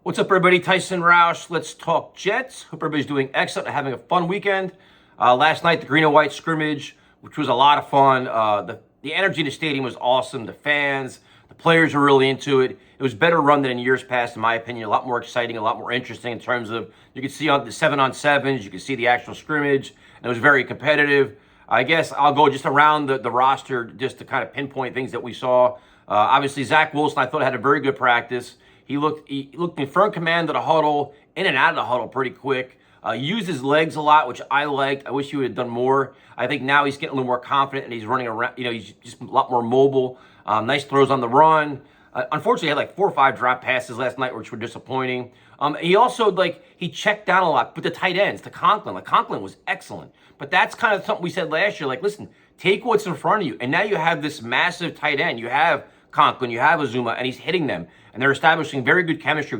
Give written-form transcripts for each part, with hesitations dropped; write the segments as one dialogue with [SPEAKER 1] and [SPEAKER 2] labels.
[SPEAKER 1] What's up, everybody? Tyson Roush. Let's talk Jets. Hope everybody's doing excellent and having a fun weekend. Last night, the green and white scrimmage, which was a lot of fun. The energy in the stadium was awesome. The fans, the players were really into it. It was better run than in years past, in my opinion. A lot more exciting, a lot more interesting in terms of you could see on the 7-on-7s, you could see the actual scrimmage, and it was very competitive. I guess I'll go just around the roster just to kind of pinpoint things that we saw. Obviously, Zach Wilson, I thought had a very good practice. He looked in firm command of the huddle, in and out of the huddle pretty quick. Used his legs a lot, which I liked. I wish he would have done more. I think now he's getting a little more confident and he's running around. He's just a lot more mobile. Nice throws on the run. Unfortunately, he had like 4 or 5 drop passes last night, which were disappointing. He also he checked down a lot, but the tight ends, to Conklin. Conklin was excellent. But that's kind of something we said last year. Listen, take what's in front of you. And now you have this massive tight end. You have Conklin, you have Azuma, and he's hitting them. And they're establishing very good chemistry,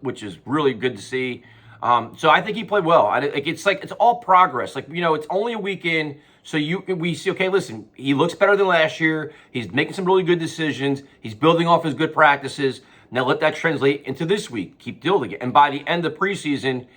[SPEAKER 1] which is really good to see. So I think he played well. It's all progress. It's only a week in, so we see. Okay, listen, he looks better than last year. He's making some really good decisions. He's building off his good practices. Now let that translate into this week. Keep building it, and by the end of preseason,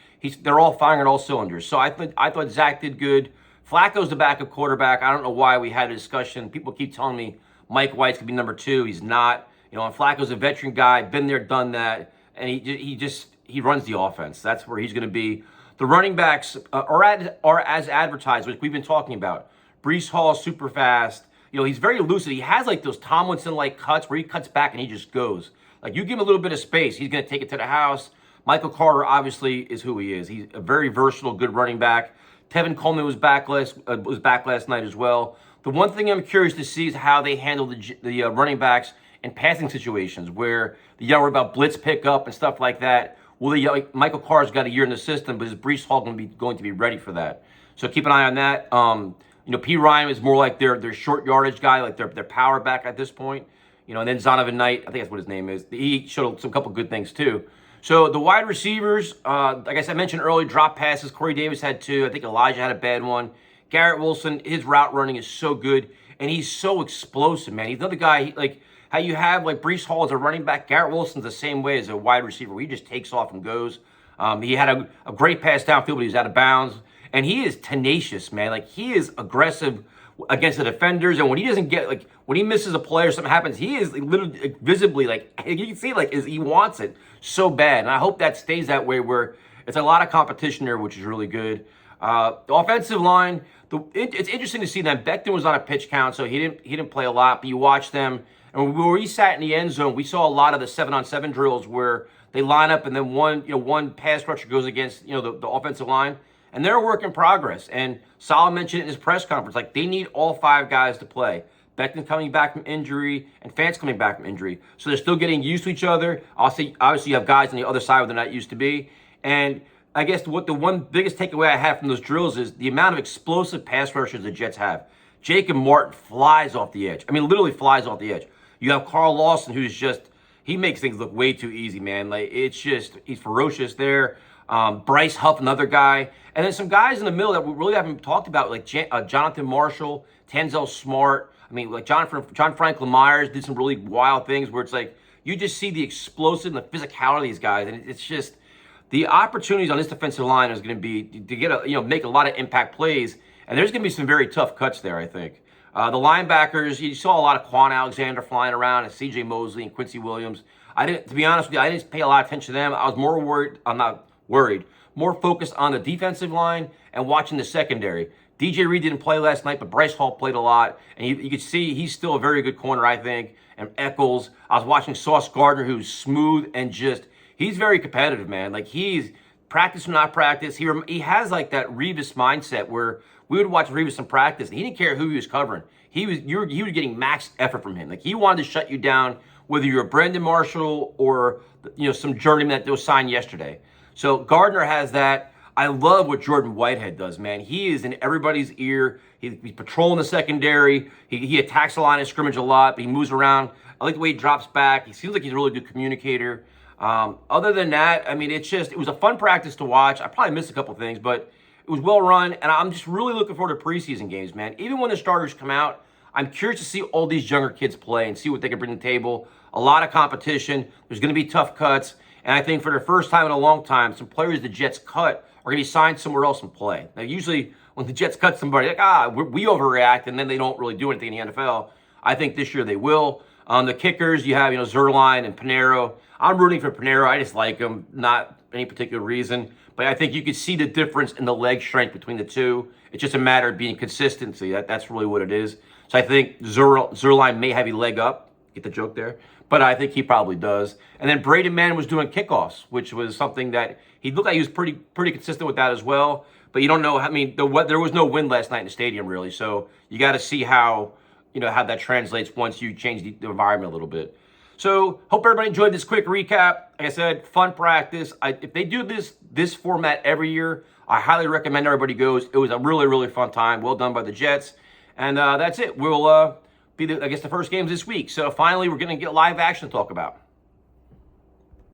[SPEAKER 1] they're all firing on all cylinders. So I thought Zach did good. Flacco's the backup quarterback. I don't know why we had a discussion. People keep telling me Mike White's going to be number 2. He's not. And Flacco's a veteran guy, been there, done that, and he runs the offense. That's where he's going to be. The running backs are as advertised, which we've been talking about. Breece Hall, super fast. He's very elusive. He has those Tomlinson-like cuts where he cuts back and he just goes. You give him a little bit of space, he's going to take it to the house. Michael Carter obviously is who he is. He's a very versatile, good running back. Tevin Coleman was back last night as well. The one thing I'm curious to see is how they handle the running backs in passing situations where they're worried about blitz pickup and stuff like that. Michael Carter's got a year in the system, but is Breece Hall going to be ready for that? So keep an eye on that. P. Ryan is more like their short yardage guy, their power back at this point. And then Zonovan Knight, I think that's what his name is. He showed some couple good things too. So the wide receivers, like I mentioned earlier, drop passes. Corey Davis had 2. I think Elijah had a bad one. Garrett Wilson, his route running is so good, and he's so explosive, man. He's another guy, how you have Breece Hall as a running back. Garrett Wilson's the same way as a wide receiver, where he just takes off and goes. He had a great pass downfield, but he was out of bounds. And he is tenacious, man. He is aggressive against the defenders. And when he doesn't get, when he misses a play or something happens, he is literally visibly, you can see, he wants it so bad. And I hope that stays that way, where it's a lot of competition there, which is really good. The offensive line, it's interesting to see them. Becton was on a pitch count, so he didn't play a lot. But you watch them, and when we sat in the end zone, we saw a lot of the 7-on-7 drills where they line up and then one pass rusher goes against the offensive line, and they're a work in progress. And Salah mentioned it in his press conference, they need all 5 guys to play. Becton coming back from injury and Fance coming back from injury, so they're still getting used to each other. Obviously, you have guys on the other side where they're not used to be, and I guess what the one biggest takeaway I have from those drills is the amount of explosive pass rushers the Jets have. Jacob Martin flies off the edge. Literally flies off the edge. You have Carl Lawson, who's he makes things look way too easy, man. He's ferocious there. Bryce Huff, another guy. And then some guys in the middle that we really haven't talked about, Jonathan Marshall, Tanzel Smart. John Franklin Myers did some really wild things where it's you just see the explosive and the physicality of these guys. And it's just, the opportunities on this defensive line is going to be to get make a lot of impact plays, and there's going to be some very tough cuts there, I think. The linebackers, you saw a lot of Quan Alexander flying around, and C.J. Mosley and Quincy Williams. To be honest with you, I didn't pay a lot of attention to them. I was more worried. I'm not worried. More focused on the defensive line and watching the secondary. DJ Reed didn't play last night, but Bryce Hall played a lot, and you could see he's still a very good corner, I think. And Eccles, I was watching Sauce Gardner, who's smooth and he's very competitive, man. He's practice or not practice. He has that Revis mindset where we would watch Revis in practice, and he didn't care who he was covering. He was getting max effort from him. He wanted to shut you down, whether you're a Brandon Marshall or some journeyman that was signed yesterday. So Gardner has that. I love what Jordan Whitehead does, man. He is in everybody's ear. He's patrolling the secondary. He attacks the line of scrimmage a lot, but he moves around. I like the way he drops back. He seems like he's a really good communicator. Other than that, it was a fun practice to watch. I probably missed a couple things, but it was well run, and I'm just really looking forward to preseason games, man. Even when the starters come out, I'm curious to see all these younger kids play and see what they can bring to the table. A lot of competition. There's going to be tough cuts, And I think for the first time in a long time, some players the Jets cut are going to be signed somewhere else and play. Now, usually when the Jets cut somebody, like, we overreact, and then they don't really do anything in the NFL. I think this year they will. The kickers, you have, Zerline and Pinheiro. I'm rooting for Pinheiro. I just like him, not any particular reason. But I think you can see the difference in the leg strength between the two. It's just a matter of being consistency. That's really what it is. So I think Zerline may have a leg up. Get the joke there? But I think he probably does. And then Braden Mann was doing kickoffs, which was something that he looked like he was pretty consistent with that as well. But you don't know. I mean, there was no wind last night in the stadium, really. So you got to see how that translates once you change the environment a little bit. So hope everybody enjoyed this quick recap. Like I said, fun practice. If they do this format every year, I highly recommend everybody goes. It was a really, really fun time. Well done by the Jets. And that's it. We'll be, the first games this week. So finally, we're going to get live action to talk about.